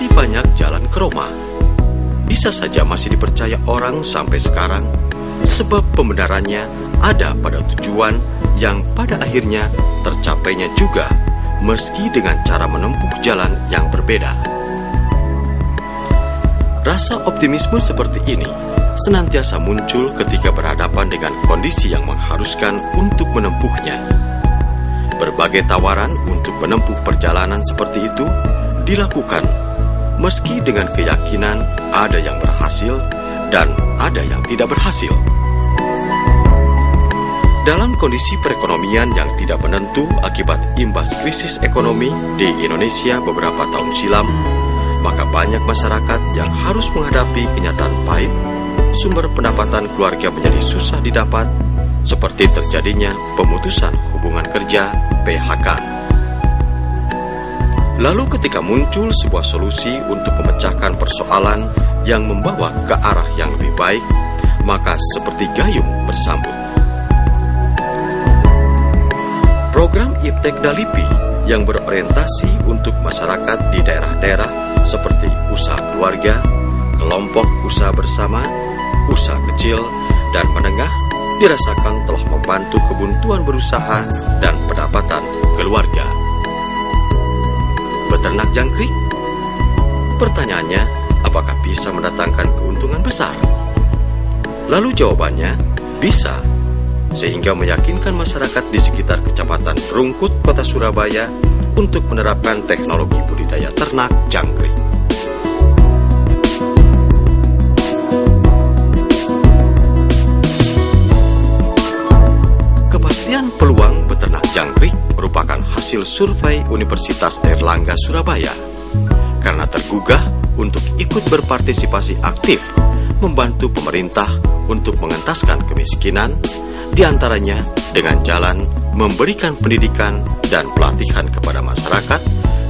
Masih banyak jalan ke Roma. Bisa saja masih dipercaya orang sampai sekarang, sebab pembenarannya ada pada tujuan yang pada akhirnya tercapainya juga, meski dengan cara menempuh jalan yang berbeda. Rasa optimisme seperti ini senantiasa muncul ketika berhadapan dengan kondisi yang mengharuskan untuk menempuhnya. Berbagai tawaran untuk menempuh perjalanan seperti itu dilakukan, meski dengan keyakinan ada yang berhasil dan ada yang tidak berhasil. Dalam kondisi perekonomian yang tidak menentu akibat imbas krisis ekonomi di Indonesia beberapa tahun silam, maka banyak masyarakat yang harus menghadapi kenyataan pahit, sumber pendapatan keluarga menjadi susah didapat, seperti terjadinya pemutusan hubungan kerja PHK. Lalu ketika muncul sebuah solusi untuk memecahkan persoalan yang membawa ke arah yang lebih baik, maka seperti gayung bersambut. Program Iptekda LIPI yang berorientasi untuk masyarakat di daerah-daerah seperti usaha keluarga, kelompok usaha bersama, usaha kecil dan menengah dirasakan telah membantu kebuntuan berusaha dan pendapatan keluarga. Beternak jangkrik? Pertanyaannya, apakah bisa mendatangkan keuntungan besar? Lalu jawabannya, bisa, sehingga meyakinkan masyarakat di sekitar Kecamatan Rungkut, Kota Surabaya untuk menerapkan teknologi budidaya ternak jangkrik. Kepastian peluang beternak jangkrik merupakan hasil survei Universitas Airlangga Surabaya, karena tergugah untuk ikut berpartisipasi aktif membantu pemerintah untuk mengentaskan kemiskinan, diantaranya dengan jalan memberikan pendidikan dan pelatihan kepada masyarakat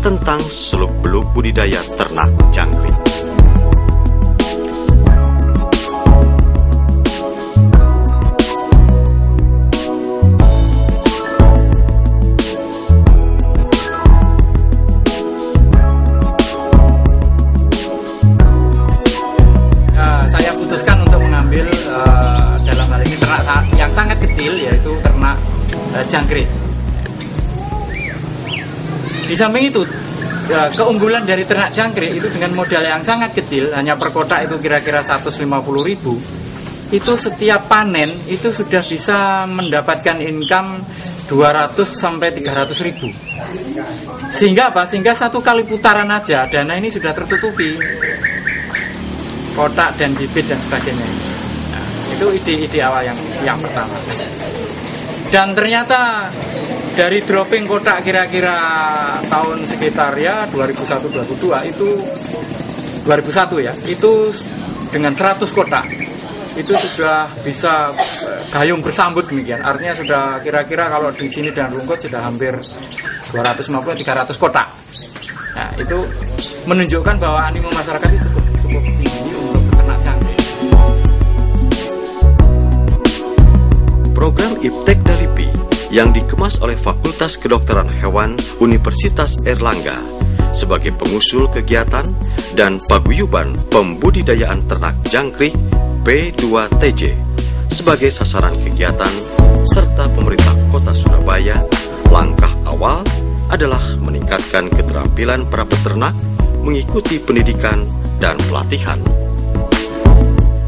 tentang seluk-beluk budidaya ternak jangkrik. Saya putuskan untuk mengambil dalam hal ini ternak yang sangat kecil, yaitu ternak jangkrik. Di samping itu, keunggulan dari ternak jangkrik itu dengan modal yang sangat kecil, hanya per kotak itu kira-kira 150.000, itu setiap panen itu sudah bisa mendapatkan income 200 sampai 300.000. Sehingga apa? Sehingga satu kali putaran aja dana ini sudah tertutupi, kotak dan bibit dan sebagainya. Nah, itu ide awal yang pertama. Dan ternyata dari dropping kotak kira-kira tahun sekitar ya 2001-2002 itu 2001 ya, itu dengan 100 kotak itu sudah bisa gayung bersambut demikian. Artinya sudah kira-kira kalau di sini dan Rungkut sudah hampir 250-300 kotak. Nah, itu menunjukkan bahwa animo masyarakat itu cukup tinggi untuk beternak jangkrik. Program Iptekda LIPI yang dikemas oleh Fakultas Kedokteran Hewan Universitas Airlangga sebagai pengusul kegiatan dan paguyuban pembudidayaan ternak jangkrik P2TJ sebagai sasaran kegiatan serta pemerintah Kota Surabaya. Langkah awal adalah meningkatkan keterampilan para peternak mengikuti pendidikan dan pelatihan.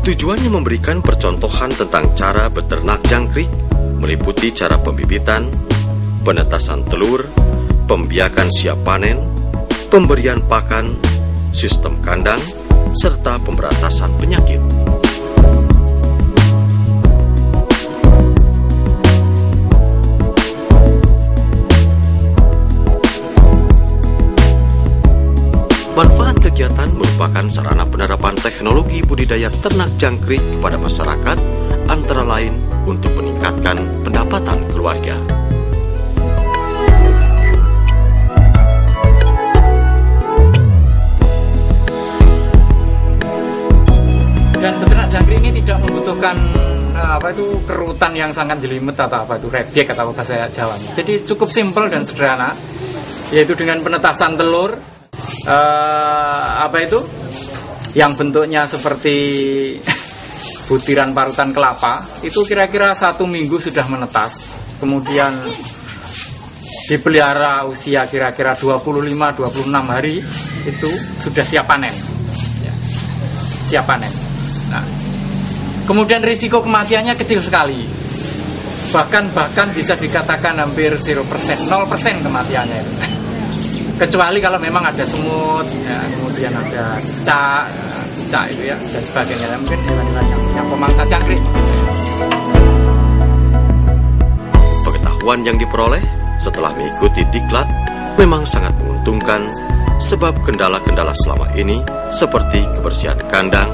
Tujuannya memberikan percontohan tentang cara beternak jangkrik, meliputi cara pembibitan, penetasan telur, pembiakan siap panen, pemberian pakan, sistem kandang, serta pemberantasan penyakit. Manfaat kegiatan merupakan sarana penerapan teknologi budidaya ternak jangkrik kepada masyarakat, antara lain untuk meningkatkan pendapatan keluarga. Dan beternak jangkrik ini tidak membutuhkan kerutan yang sangat jelimet atau rebyek atau bahasa Jawa. Jadi cukup simpel dan sederhana, yaitu dengan penetasan telur, apa itu yang bentuknya seperti butiran parutan kelapa, itu kira-kira 1 minggu sudah menetas, kemudian dipelihara usia kira-kira 25-26 hari itu sudah siap panen ya, siap panen. Nah, kemudian risiko kematiannya kecil sekali, bahkan bisa dikatakan hampir 0%, 0% kematiannya itu. Kecuali kalau memang ada semut ya, kemudian ada cicak itu ya, dan sebagainya, mungkin hewan-hewan yang pemangsa jangkrik. Pengetahuan yang diperoleh setelah mengikuti diklat memang sangat menguntungkan, sebab kendala-kendala selama ini seperti kebersihan kandang,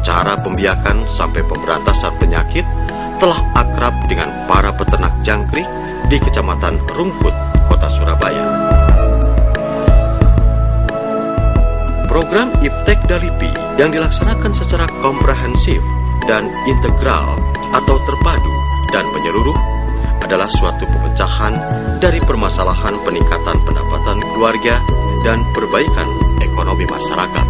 cara pembiakan sampai pemberantasan penyakit telah akrab dengan para peternak jangkrik di Kecamatan Rungkut, Kota Surabaya. Program Iptek Dalipi yang dilaksanakan secara komprehensif dan integral atau terpadu dan menyeluruh adalah suatu pemecahan dari permasalahan peningkatan pendapatan keluarga dan perbaikan ekonomi masyarakat.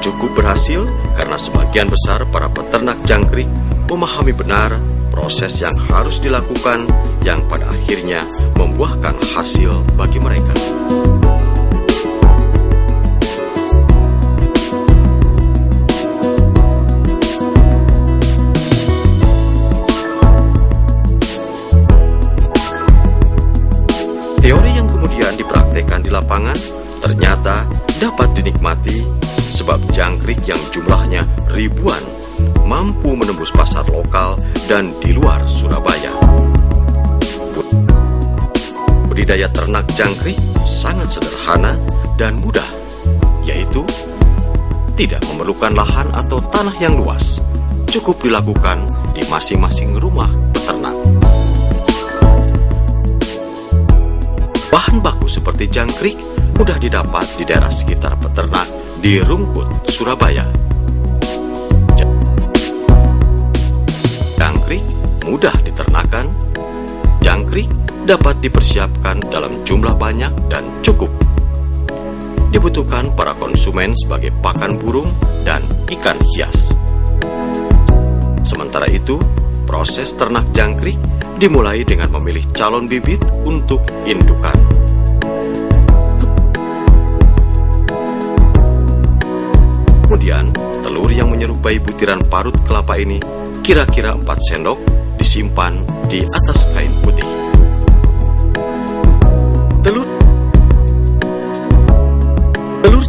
Cukup berhasil karena sebagian besar para peternak jangkrik memahami benar proses yang harus dilakukan yang pada akhirnya membuahkan hasil bagi mereka. Teori yang kemudian dipraktekkan di lapangan ternyata dapat dinikmati, sebab jangkrik yang jumlahnya ribuan mampu menembus pasar lokal dan di luar Surabaya. Budidaya ternak jangkrik sangat sederhana dan mudah, yaitu tidak memerlukan lahan atau tanah yang luas, cukup dilakukan di masing-masing rumah peternak. Bahan baku seperti jangkrik mudah didapat di daerah sekitar peternak di Rungkut, Surabaya. Jangkrik mudah diternakan. Jangkrik dapat dipersiapkan dalam jumlah banyak dan cukup. Dibutuhkan para konsumen sebagai pakan burung dan ikan hias. Sementara itu, proses ternak jangkrik dimulai dengan memilih calon bibit untuk indukan. Kemudian, telur yang menyerupai butiran parut kelapa ini kira-kira 4 sendok disimpan di atas kain putih. Telur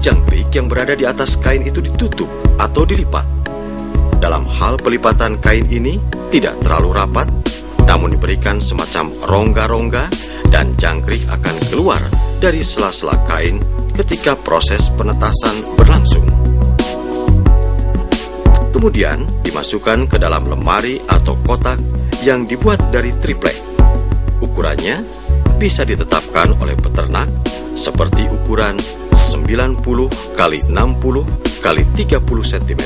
jangkrik yang berada di atas kain itu ditutup atau dilipat. Dalam hal pelipatan kain ini tidak terlalu rapat, namun diberikan semacam rongga-rongga dan jangkrik akan keluar dari sela-sela kain ketika proses penetasan berlangsung. Kemudian dimasukkan ke dalam lemari atau kotak yang dibuat dari triplek. Ukurannya bisa ditetapkan oleh peternak seperti ukuran 90 x 60 x 30 cm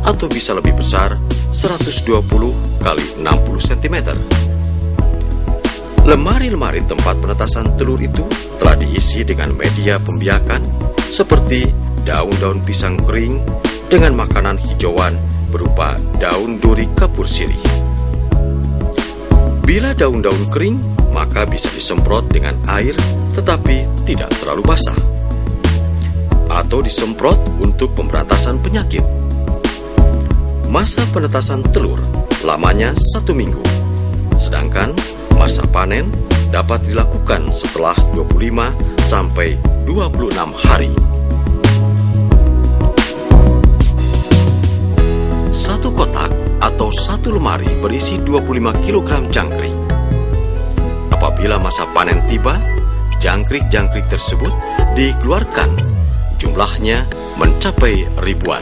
atau bisa lebih besar 120 x 60 cm. Lemari-lemari tempat penetasan telur itu telah diisi dengan media pembiakan seperti daun-daun pisang kering dengan makanan hijauan berupa daun duri kapur sirih. Bila daun-daun kering, maka bisa disemprot dengan air tetapi tidak terlalu basah, atau disemprot untuk pemberantasan penyakit. Masa penetasan telur lamanya 1 minggu, sedangkan masa panen dapat dilakukan setelah 25 sampai 26 hari. Satu kotak atau satu lemari berisi 25 kg jangkrik. Apabila masa panen tiba, jangkrik-jangkrik tersebut dikeluarkan, jumlahnya mencapai ribuan.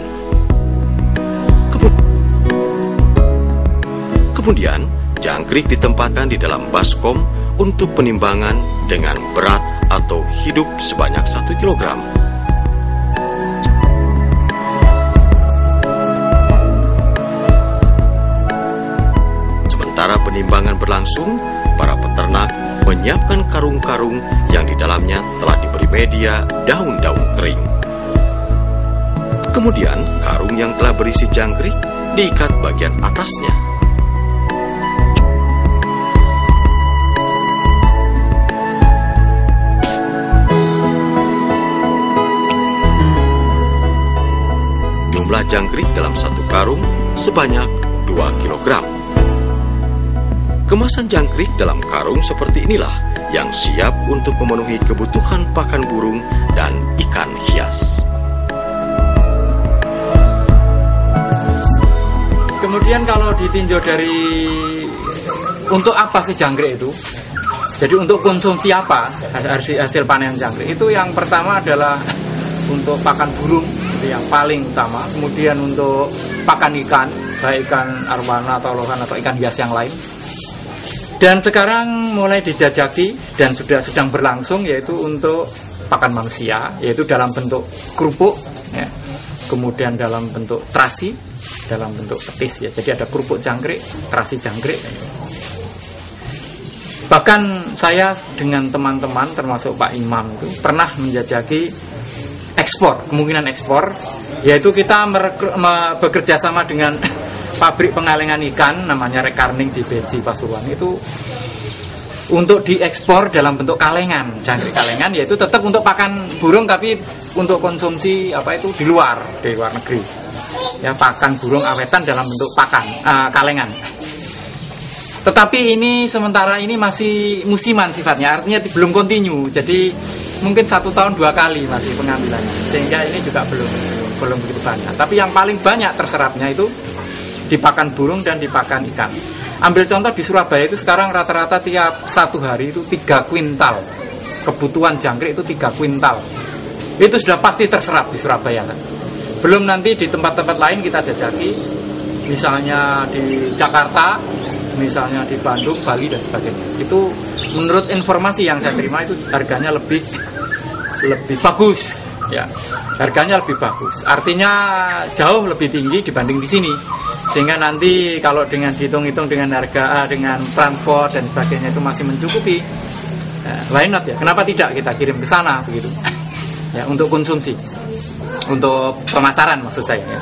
Kemudian, jangkrik ditempatkan di dalam baskom untuk penimbangan dengan berat atau hidup sebanyak 1 kg. Sementara penimbangan berlangsung, para peternak menyiapkan karung-karung yang di dalamnya telah diberi media daun-daun kering. Kemudian karung yang telah berisi jangkrik diikat bagian atasnya. Jumlah jangkrik dalam satu karung sebanyak 2 kg. Kemasan jangkrik dalam karung seperti inilah yang siap untuk memenuhi kebutuhan pakan burung dan ikan hias. Kemudian kalau ditinjau dari untuk apa sih jangkrik itu? Jadi untuk konsumsi apa hasil panen jangkrik? Itu yang pertama adalah untuk pakan burung, itu yang paling utama. Kemudian untuk pakan ikan, baik ikan arwana atau lohan atau ikan hias yang lain. Dan sekarang mulai dijajaki dan sudah sedang berlangsung yaitu untuk pakan manusia, yaitu dalam bentuk kerupuk, ya. Kemudian dalam bentuk terasi, dalam bentuk petis, ya. Jadi ada kerupuk jangkrik, terasi jangkrik. Bahkan saya dengan teman-teman termasuk Pak Imam itu pernah menjajaki ekspor, kemungkinan ekspor, yaitu kita bekerja sama dengan pabrik pengalengan ikan namanya Rekarning di Beji Pasuruan, itu untuk diekspor dalam bentuk kalengan, jangkrik kalengan, yaitu tetap untuk pakan burung tapi untuk konsumsi di luar negeri, ya, pakan burung awetan dalam bentuk kalengan. Tetapi ini sementara ini masih musiman sifatnya, artinya belum kontinu, jadi mungkin 1 tahun 2 kali masih pengambilannya, sehingga ini juga belum begitu banyak. Tapi yang paling banyak terserapnya itu di pakan burung dan di pakan ikan. Ambil contoh di Surabaya itu sekarang rata-rata tiap 1 hari itu 3 kuintal. Kebutuhan jangkrik itu 3 kuintal. Itu sudah pasti terserap di Surabaya kan. Belum nanti di tempat-tempat lain kita jajaki, misalnya di Jakarta, misalnya di Bandung, Bali dan sebagainya. Itu menurut informasi yang saya terima itu harganya lebih bagus, ya. Harganya lebih bagus. Artinya jauh lebih tinggi dibanding di sini. Sehingga nanti kalau dengan dihitung-hitung dengan harga, dengan transport dan sebagainya itu masih mencukupi, why not ya? Kenapa tidak kita kirim ke sana begitu? Ya, untuk konsumsi, untuk pemasaran maksud saya. Ya.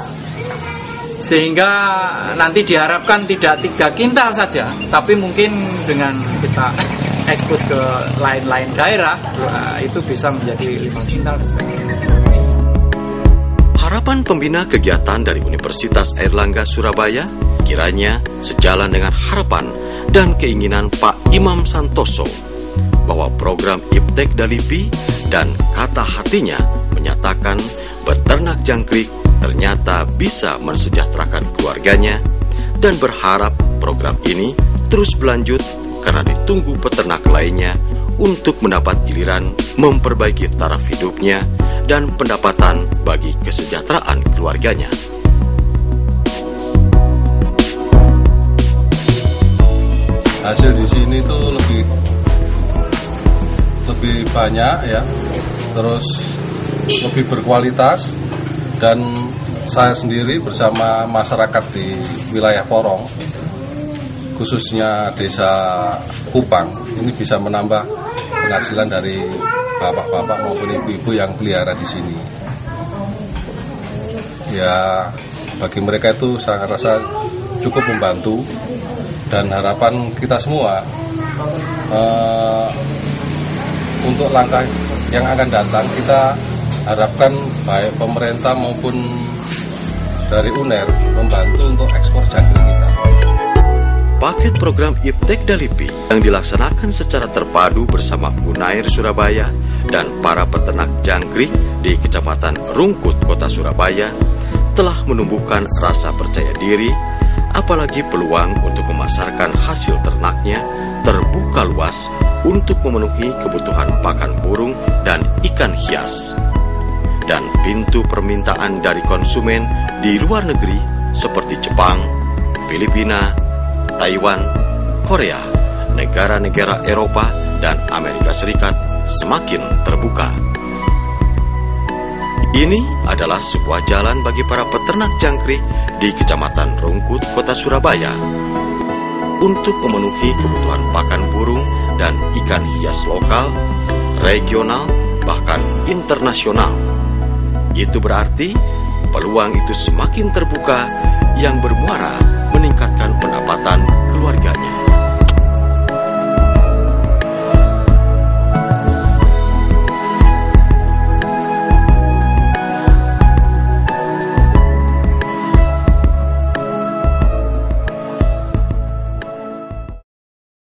Sehingga nanti diharapkan tidak 3 kintal saja, tapi mungkin dengan kita ekspos ke lain-lain daerah, itu bisa menjadi 5 kintal. Harapan pembina kegiatan dari Universitas Airlangga Surabaya kiranya sejalan dengan harapan dan keinginan Pak Imam Santoso bahwa program Iptek Dalipi dan kata hatinya menyatakan beternak jangkrik ternyata bisa mensejahterakan keluarganya, dan berharap program ini terus berlanjut karena ditunggu peternak lainnya untuk mendapat giliran memperbaiki taraf hidupnya dan pendapatan bagi kesejahteraan keluarganya. Hasil di sini tuh lebih banyak ya, terus lebih berkualitas, dan saya sendiri bersama masyarakat di wilayah Porong, khususnya desa Kupang, ini bisa menambah penghasilan dari bapak-bapak maupun ibu-ibu yang pelihara di sini. Ya, bagi mereka itu saya rasa cukup membantu, dan harapan kita semua untuk langkah yang akan datang, kita harapkan baik pemerintah maupun dari UNER membantu untuk ekspor jangkrik kita. Paket program Iptek Dalipi yang dilaksanakan secara terpadu bersama Unair Surabaya dan para peternak jangkrik di Kecamatan Rungkut, Kota Surabaya telah menumbuhkan rasa percaya diri, apalagi peluang untuk memasarkan hasil ternaknya terbuka luas untuk memenuhi kebutuhan pakan burung dan ikan hias. Dan pintu permintaan dari konsumen di luar negeri seperti Jepang, Filipina, Taiwan, Korea, negara-negara Eropa, dan Amerika Serikat semakin terbuka. Ini adalah sebuah jalan bagi para peternak jangkrik di Kecamatan Rungkut, Kota Surabaya, untuk memenuhi kebutuhan pakan burung dan ikan hias lokal, regional, bahkan internasional. Itu berarti peluang itu semakin terbuka yang bermuara meningkatkan pendapatan keluarganya.